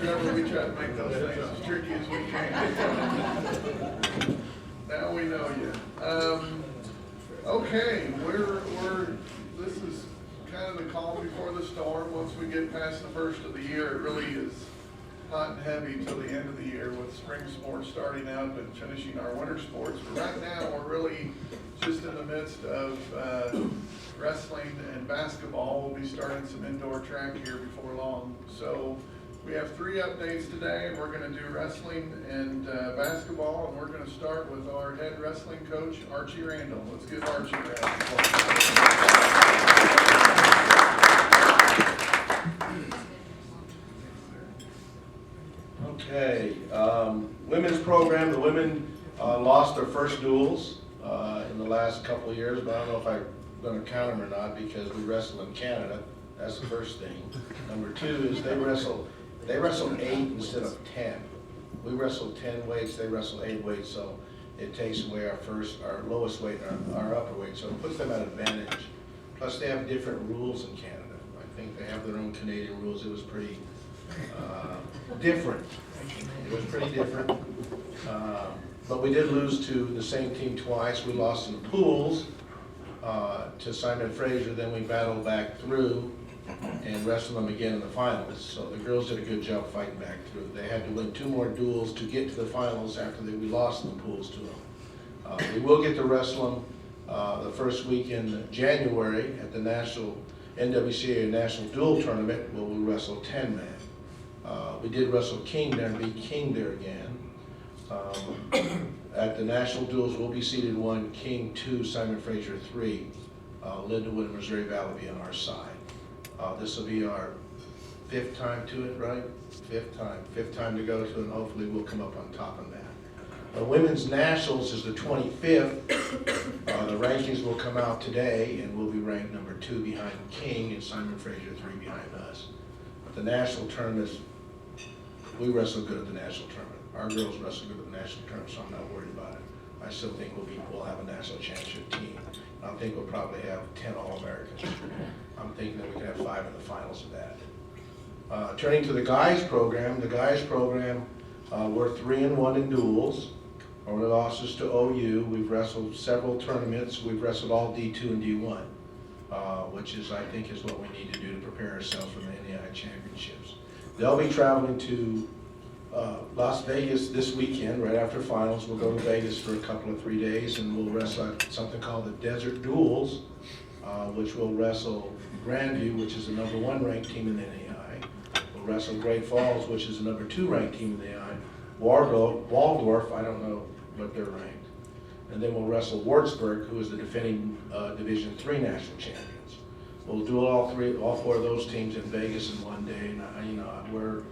Trevor, we try to make those things as tricky as we can. Now we know you. Okay, this is kind of the calm before the storm. Once we get past the first of the year, it really is hot and heavy till the end of the year with spring sports starting up and finishing our winter sports. But right now, we're really just in the midst of wrestling and basketball. We'll be starting some indoor track here before long. So we have 3 updates today. We're going to do wrestling and basketball, and we're going to start with our head wrestling coach, Archie Randall. Let's give Archie a round of applause. Okay, women's program, the women lost their first duels in the last couple of years, but I don't know if I'm going to count them or not because we wrestle in Canada. That's the first thing. Number 2 is they wrestle 8 instead of 10. We wrestle 10 weights, they wrestle 8 weights, so it takes away our lowest weight and our upper weight, so it puts them at advantage. Plus they have different rules in Canada. I think they have their own Canadian rules. It was pretty different. It was pretty different. But we did lose to the same team twice. We lost in the pools to Simon Fraser, then we battled back through and wrestled them again in the finals. So the girls did a good job fighting back through. They had to win 2 more duels to get to the finals after we lost in the pools to them. We will get to wrestle them the first week in January at the National NWCA National Dual Tournament where we wrestle 10-man. We did wrestle King there and beat King there again. At the National Duels, we'll be seated 1, King 2, Simon Fraser 3. Lindenwood and Missouri Valley will be on our side. This will be our 5th time to it, right? 5th time to go to it, and hopefully we'll come up on top of that. The Women's Nationals is the 25th. The rankings will come out today, and we'll be ranked number 2 behind King and Simon Fraser 3 behind us. But the national tournament, we wrestle good at the national tournament. Our girls wrestle good at the national tournament, so I'm not worried about it. I still think we'll have a national championship team. I think we'll probably have 10 All-Americans. I'm thinking that we can have 5 in the finals of that. Turning to the guys program, we're 3-1 in duels. Our losses to OU. We've wrestled several tournaments. We've wrestled all D2 and D1, which I think is what we need to do to prepare ourselves for the NAIA championships. They'll be traveling to Las Vegas this weekend, right after finals. We'll go to Vegas for a couple of 3 days, and we'll wrestle at something called the Desert Duals, which will wrestle Grandview, which is the number 1 ranked team in the NAIA. We'll wrestle Great Falls, which is the number 2 ranked team in the NAIA. Waldorf, I don't know what they're ranked. And then we'll wrestle Wartburg, who is the defending Division III national champions. We'll do all 4 of those teams in Vegas in one day. And we're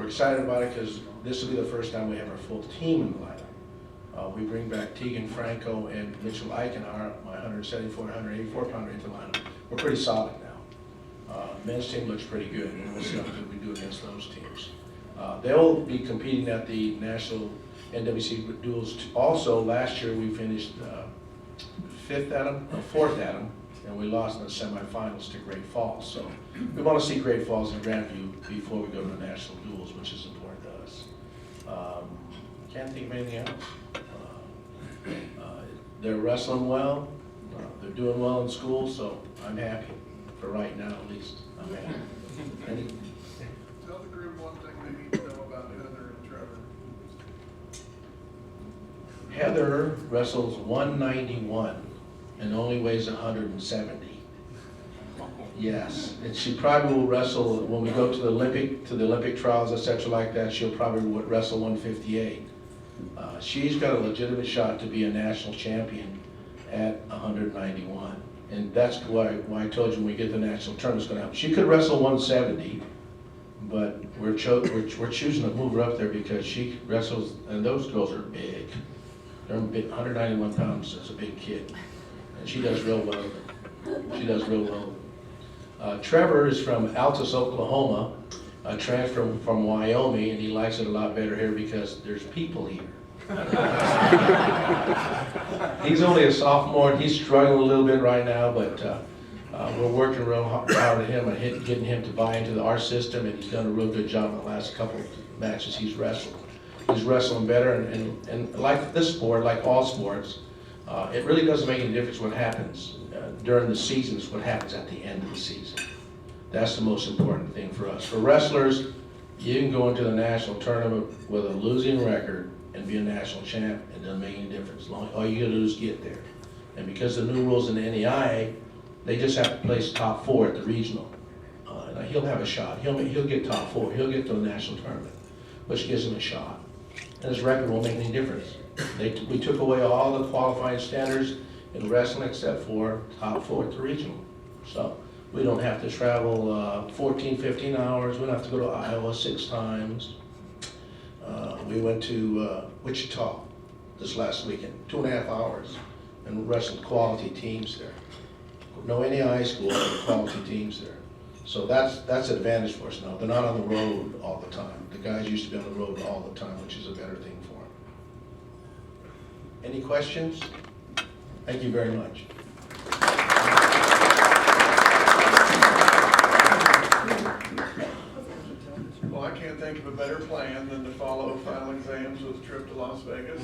excited about it because this will be the first time we have our full team in the lineup. We bring back Tegan Franco and Mitchell Eichenauer, my 174 and 184 pounder, into the lineup. We're pretty solid now. Men's team looks pretty good, and we'll see how good we do against those teams. They'll be competing at the National NWC Duals. Also, last year we finished 4th at them, and we lost in the semifinals to Great Falls. So we want to see Great Falls and Grandview before we go to the National Duals, which is important to us. Can't think of anything else. They're wrestling well. They're doing well in school, so I'm happy. For right now, at least, I'm happy. Tell the group one thing they need to know about Heather and Trevor. Heather wrestles 191 and only weighs 170. Yes, and she probably will wrestle when we go to the Olympic trials, etc. like that. She'll probably wrestle 158. She's got a legitimate shot to be a national champion at 191, and that's why I told you when we get the national tournament, it's going to happen. She could wrestle 170, but we're choosing to move her up there because she wrestles, and those girls are big. They're big, 191 pounds is a big kid, and she does real well. She does real well. Trevor is from Altus, Oklahoma, a transfer from Wyoming, and he likes it a lot better here because there's people here. He's only a sophomore, and he's struggling a little bit right now, but We're working real hard at him and getting him to buy into our system, and he's done a real good job in the last couple of matches he's wrestled. He's wrestling better, and like this sport, like all sports, it really doesn't make any difference what happens during the season. It's what happens at the end of the season. That's the most important thing for us. For wrestlers, you can go into the national tournament with a losing record and be a national champ. It doesn't make any difference. All you gotta do is get there. And because of the new rules in the NAIA, they just have to place top 4 at the regional. And he'll have a shot. He'll get top 4. He'll get to the national tournament, which gives him a shot. And his record won't make any difference. We took away all the qualifying standards in wrestling except for top 4 at the regional. So we don't have to travel 14, 15 hours. We don't have to go to Iowa 6 times. We went to Wichita this last weekend, 2.5 hours, and wrestled quality teams there. No NAIA school, but quality teams there. So that's an advantage for us now. They're not on the road all the time. The guys used to be on the road all the time, which is a better thing for them. Any questions? Thank you very much. Well, I can't think of a better plan than to follow final exams with a trip to Las Vegas.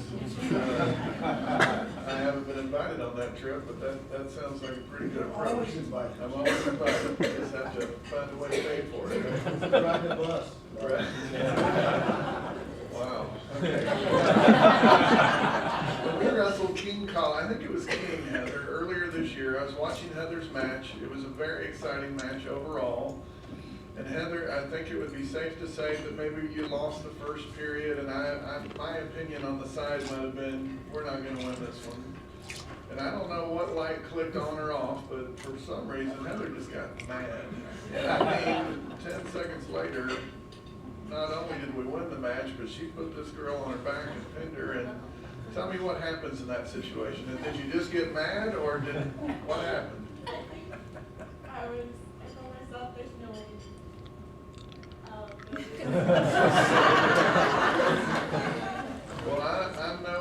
I haven't been invited on that trip, but that sounds like a pretty good approach. Always invited. I'm always invited. I just have to find a way to pay for it. Ride the bus. Right. Wow. Okay. We wrestled King Colin. I think it was King Heather earlier this year. I was watching Heather's match. It was a very exciting match overall. And Heather, I think it would be safe to say that maybe you lost the first period, and my opinion on the side might have been, we're not going to win this one. And I don't know what light clicked on or off, but for some reason Heather just got mad. And I mean, 10 seconds later, not only did we win the match, but she put this girl on her back and pinned her. And tell me what happens in that situation. And did you just get mad, or what happened? I told myself there's no way. Well, I'm no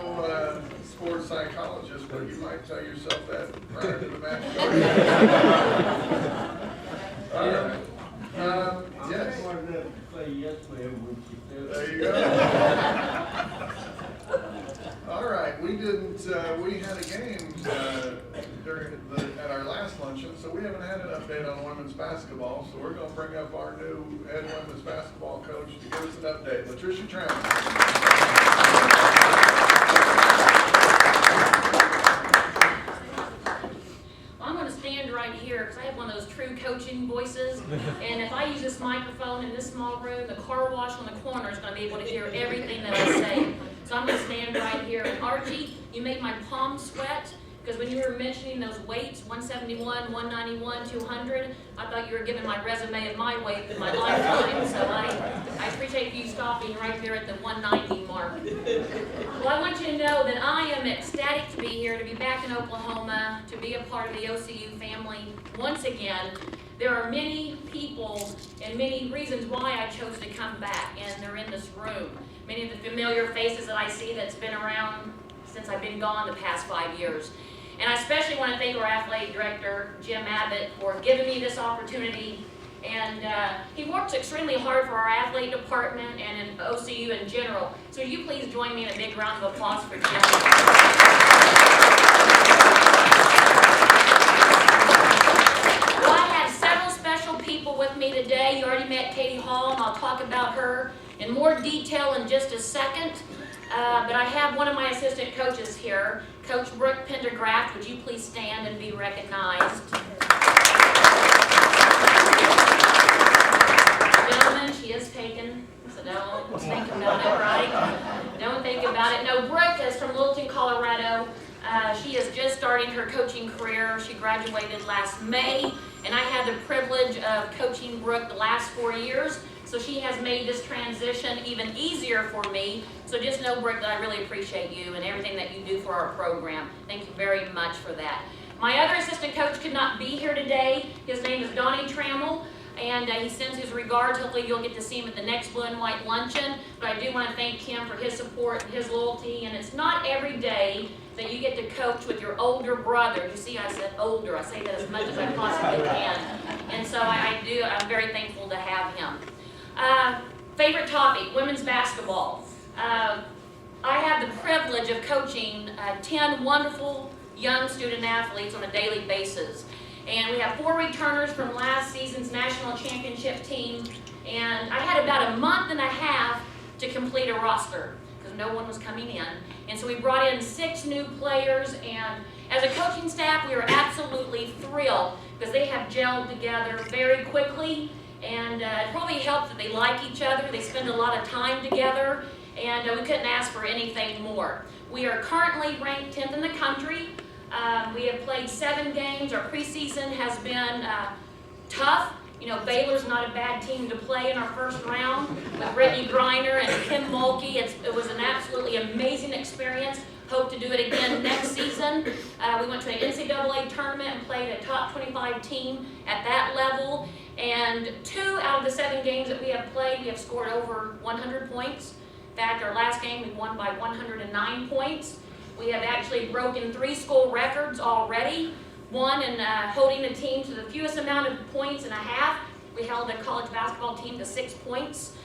sports psychologist, but you might tell yourself that prior to the match starting. All right. Yes. I wanted to say yes, ma'am, when she said There you go. All right, we had a game at our last luncheon, so we haven't had an update on women's basketball, so we're going to bring up our new head women's basketball coach to give us an update. Latricia Trammell. I'm going to stand right here because I have one of those true coaching voices. And if I use this microphone in this small room, the car wash on the corner is going to be able to hear everything that I say. So I'm going to stand right here. And Archie, you made my palms sweat because when you were mentioning those weights, 171, 191, 200, I thought you were giving my resume of my weight in my lifetime. So I appreciate you stopping right there at the 190 mark. Well, I want you to know that I am ecstatic to be here, to be back in Oklahoma, to be a part of the OCU family once again. There are many people and many reasons why I chose to come back, and they're in this room. Many of the familiar faces that I see that's been around since I've been gone the past 5 years. And I especially want to thank our athletic director, Jim Abbott, for giving me this opportunity. And he works extremely hard for our athlete department and in OCU in general. So would you please join me in a big round of applause for Jim? Well, I have several special people with me today. You already met Katie Hall, and I'll talk about her in more detail in just a second. But I have one of my assistant coaches here, Coach Brooke Pendergraft. Would you please stand and be recognized? Gentlemen, she is taken, so don't think about it, right? Don't think about it. No, Brooke is from Littleton, Colorado. She is just starting her coaching career. She graduated last May, and I had the privilege of coaching Brooke the last 4 years. So she has made this transition even easier for me. So just know, Brooke, that I really appreciate you and everything that you do for our program. Thank you very much for that. My other assistant coach could not be here today. His name is Dionne Trammell, and he sends his regards. Hopefully you'll get to see him at the next Blue and White Luncheon. But I do want to thank him for his support and his loyalty. And it's not every day that you get to coach with your older brother. You see, I said older. I say that as much as I possibly can. And so I'm very thankful to have him. Favorite topic, women's basketball. I have the privilege of coaching 10 wonderful young student athletes on a daily basis. And we have 4 returners from last season's national championship team. And I had about a month and a half to complete a roster because no one was coming in. And so we brought in 6 new players. And as a coaching staff, we were absolutely thrilled because they have gelled together very quickly. And it probably helps that they like each other. They spend a lot of time together. And we couldn't ask for anything more. We are currently ranked 10th in the country. We have played 7 games. Our preseason has been tough. You know, Baylor's not a bad team to play in our first round with Brittany Griner and Kim Mulkey. It was an absolutely amazing experience. Hope to do it again next season. We went to an NCAA tournament and played a top 25 team at that level. And 2 out of the 7 games that we have played, we have scored over 100 points. In fact, our last game we won by 109 points. We have actually broken 3 school records already. One in holding a team to the fewest amount of points and a half. We held a college basketball team to 6 points.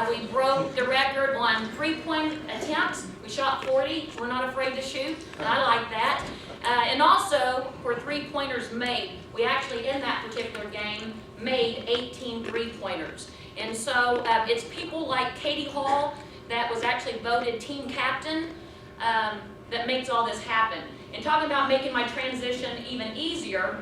We broke the record on 3-point attempts. We shot 40. We're not afraid to shoot, and I like that. And also, for 3-pointers made, we actually, in that particular game, made 18 3-pointers. And so it's people like Katie Hall, that was actually voted team captain, that makes all this happen. And talking about making my transition even easier,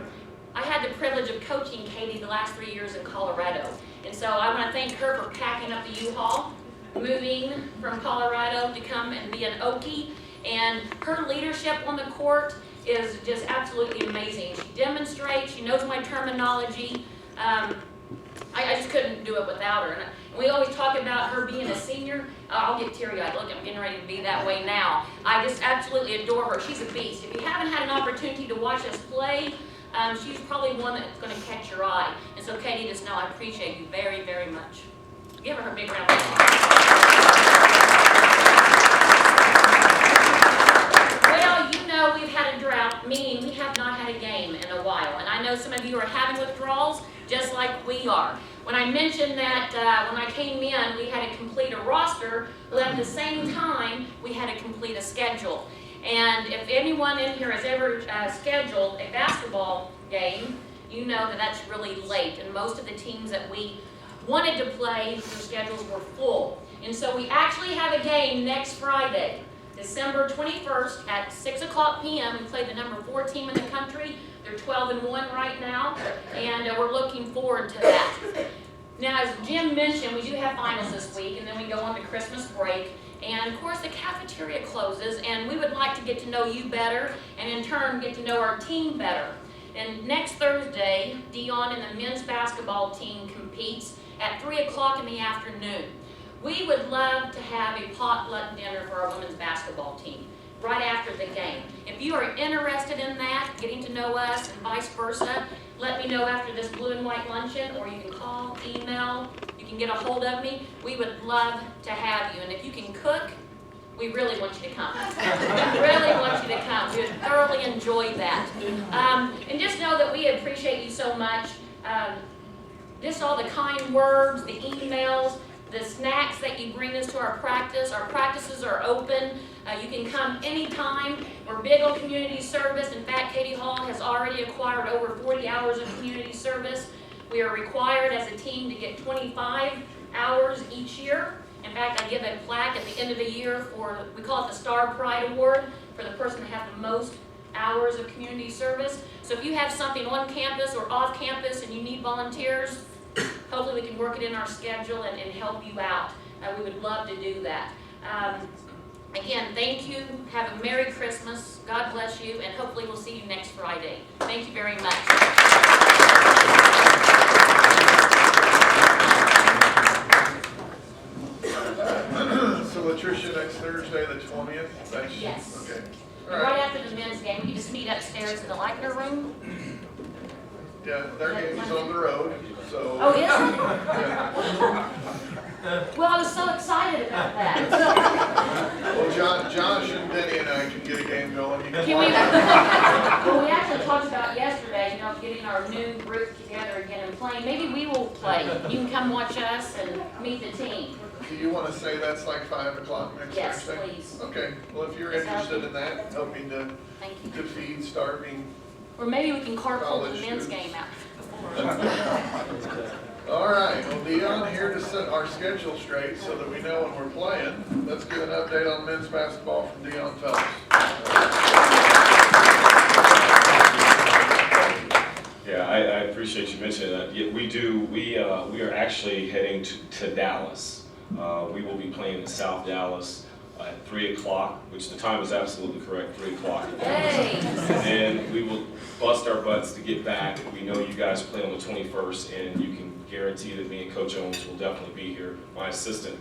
I had the privilege of coaching Katie the last 3 years in Colorado. And so I want to thank her for packing up the U-Haul, moving from Colorado to come and be an Okie. And her leadership on the court is just absolutely amazing. She demonstrates, she knows my terminology. I just couldn't do it without her. And we always talk about her being a senior. I'll get teary-eyed. Look, I'm getting ready to be that way now. I just absolutely adore her. She's a beast. If you haven't had an opportunity to watch us play, she's probably one that's going to catch your eye. And so, Katie, just know I appreciate you very, very much. Give her a big round of applause. Well, you know we've had a drought, meaning we have not had a game in a while. And I know some of you are having withdrawals, just like we are. When I mentioned that when I came in, we had to complete a roster, but at the same time, we had to complete a schedule. And if anyone in here has ever scheduled a basketball game, you know that that's really late. And most of the teams that we wanted to play, their schedules were full. And so we actually have a game next Friday, December 21st at 6 o'clock p.m. We play the number 4 team in the country. They're 12-1 right now, and we're looking forward to that. Now, as Jim mentioned, we do have finals this week, and then we go on to Christmas break. And of course, the cafeteria closes, and we would like to get to know you better, and in turn, get to know our team better. And next Thursday, Dionne and the men's basketball team competes at 3 o'clock in the afternoon. We would love to have a potluck dinner for our women's basketball team right after the game. If you are interested in that, getting to know us and vice versa, let me know after this Blue and White Luncheon, or you can call, email, you can get a hold of me. We would love to have you. And if you can cook, we really want you to come. We really want you to come. We would thoroughly enjoy that. And just know that we appreciate you so much. Just all the kind words, the emails, the snacks that you bring us to our practice. Our practices are open. You can come anytime. We're big on community service. In fact, Katie Hall has already acquired over 40 hours of community service. We are required as a team to get 25 hours each year. In fact, I give a plaque at the end of the year for, we call it the Star Pride Award, for the person to have the most hours of community service. So if you have something on campus or off campus and you need volunteers, hopefully we can work it in our schedule and help you out. We would love to do that. Again, thank you. Have a Merry Christmas. God bless you, and hopefully we'll see you next Friday. Thank you very much. So Latricia, next Thursday, the 20th? That's, Yes. Okay. All right. Right after the men's game, we can just meet upstairs in the Lightner room. Yeah, their game is on the road, so. Oh, is it? Yeah. Well, I was so excited about that. Well, Josh and Denny and I can get a game going. You Can we, watch. well, we actually talked about yesterday, getting our new group together again and playing. Maybe we will play. You can come watch us and meet the team. Do you want to say that's like 5 o'clock next Yes, Thursday? please. Okay, well, if you're interested in that, helping to Thank you. defeat starving. Or maybe we can carpool College the men's students. game out. All right, well, Dionne here to set our schedule straight so that we know when we're playing. Let's get an update on men's basketball from Dionne Phelps. Yeah, I appreciate you mentioning that. Yeah, we are actually heading to Dallas. We will be playing in South Dallas at 3 o'clock, which the time is absolutely correct, 3 o'clock. Hey! And then we will bust our butts to get back. We know you guys play on the 21st, and you can guarantee that me and Coach Owens will definitely be here. My assistant,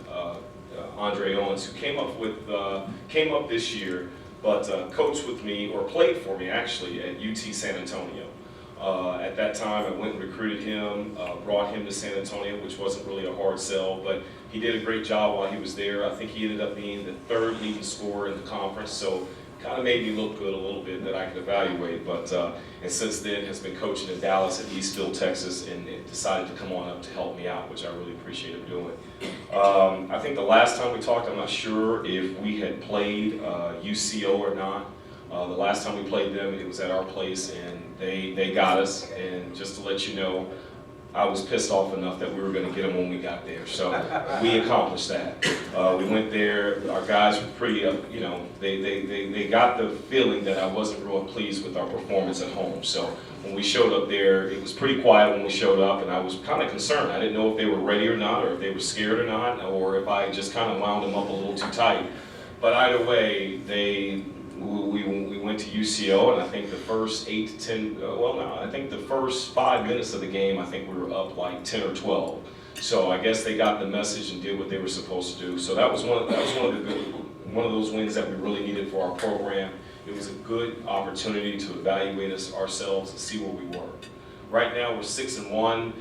Andre Owens, who came up this year, but coached with me, or played for me actually, at UT San Antonio. At that time, I went and recruited him, brought him to San Antonio, which wasn't really a hard sell, but he did a great job while he was there. I think he ended up being the 3rd leading scorer in the conference, so kind of made me look good a little bit that I could evaluate. But and since then has been coaching in Dallas at Eastville, Texas, and decided to come on up to help me out, which I really appreciate him doing. I think the last time we talked, I'm not sure if we had played UCO or not. The last time we played them, it was at our place, and they got us. And just to let you know, I was pissed off enough that we were going to get them when we got there. So we accomplished that. We went there. Our guys were pretty, they got the feeling that I wasn't real pleased with our performance at home. So when we showed up there, it was pretty quiet when we showed up, and I was kind of concerned. I didn't know if they were ready or not, or if they were scared or not, or if I just kind of wound them up a little too tight. But either way, we went to UCO, and I think the first 8 to 10, I think the first 5 minutes of the game, I think we were up like 10 or 12. So I guess they got the message and did what they were supposed to do. So that was one of those wins that we really needed for our program. It was a good opportunity to evaluate ourselves and see where we were. Right now we're 6-1.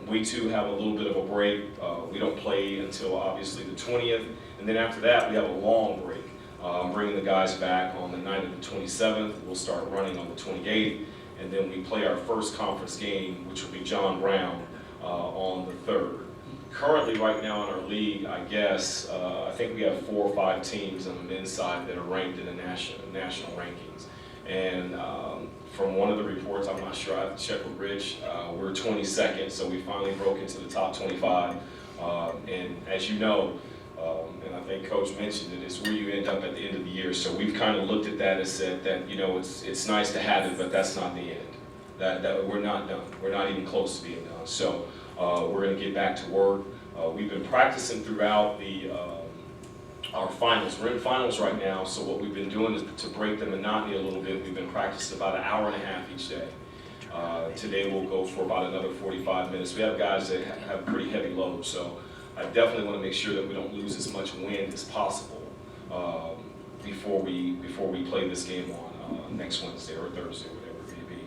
We too have a little bit of a break. We don't play until obviously the 20th, and then after that we have a long break. I'm bringing the guys back on the night of the 27th. We'll start running on the 28th, and then we play our first conference game, which will be John Brown, on the 3rd. Currently, right now in our league, I guess, I think we have 4 or 5 teams on the men's side that are ranked in the national rankings. And from one of the reports, I'm not sure, I have to check with Rich, we're 22nd, so we finally broke into the top 25. And as you know, and I think Coach mentioned it, it's where you end up at the end of the year. So we've kind of looked at that and said that, it's nice to have it, but that's not the end. That we're not done. We're not even close to being done. So we're going to get back to work. We've been practicing throughout our finals. We're in finals right now, so what we've been doing is to break the monotony a little bit. We've been practicing about 1.5 hours each day. Today we'll go for about another 45 minutes. We have guys that have pretty heavy loads, so I definitely want to make sure that we don't lose as much wind as possible before we play this game on next Wednesday or Thursday, whatever it may be.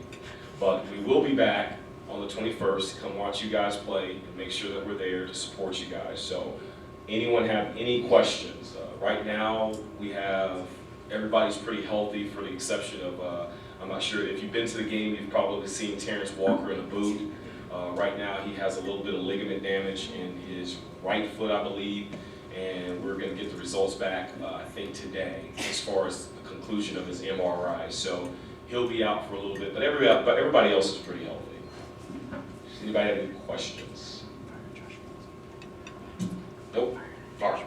But we will be back on the 21st to come watch you guys play and make sure that we're there to support you guys. So anyone have any questions? Right now everybody's pretty healthy for the exception of, I'm not sure if you've been to the game, you've probably seen Terrence Walker in a boot. Right now he has a little bit of ligament damage in his right foot, I believe, and we're going to get the results back, I think, today as far as the conclusion of his MRI. So he'll be out for a little bit, but everybody else is pretty healthy. Does anybody have any questions? Nope. Fire.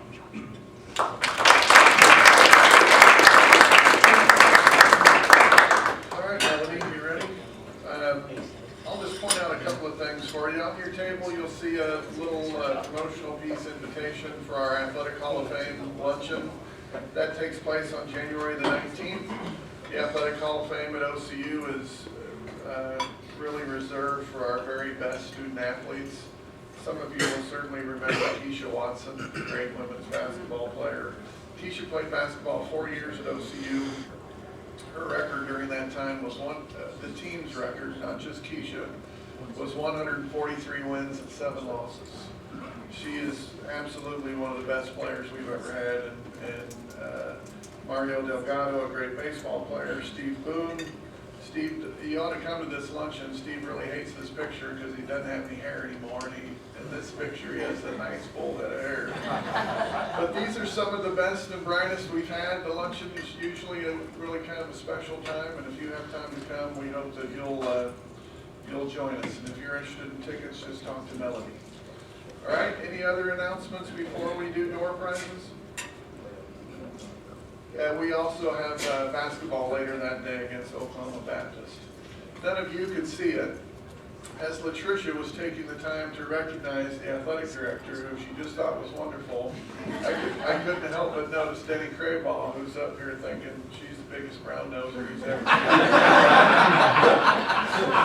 All right, Melanie, you ready? I'll just point out a couple of things for you. On your table, you'll see a little promotional piece invitation for our Athletic Hall of Fame luncheon. That takes place on January the 19th. The Athletic Hall of Fame at OCU is really reserved for our very best student athletes. Some of you will certainly remember Keisha Watson, the great women's basketball player. Keisha played basketball 4 years at OCU. Her record during that time was the team's record, not just Keisha. was 143 wins and 7 losses. She is absolutely one of the best players we've ever had, and Mario Delgado, a great baseball player, Steve Boone. Steve, you ought to come to this luncheon. Steve really hates this picture because he doesn't have any hair anymore, and in this picture he has a nice full head of hair. But these are some of the best and brightest we've had. The luncheon is usually a really kind of a special time, and if you have time to come, we hope that you'll join us. And if you're interested in tickets, just talk to Melody. All right, any other announcements before we do door prizes? We also have basketball later that day against Oklahoma Baptist. None of you could see it, as Latricia was taking the time to recognize the athletic director, who she just thought was wonderful. I couldn't help but notice Denny Craybaugh, who's up here thinking she's the biggest brown noser he's ever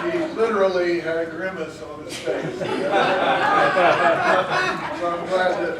seen. He literally had a grimace on his face. So I'm glad that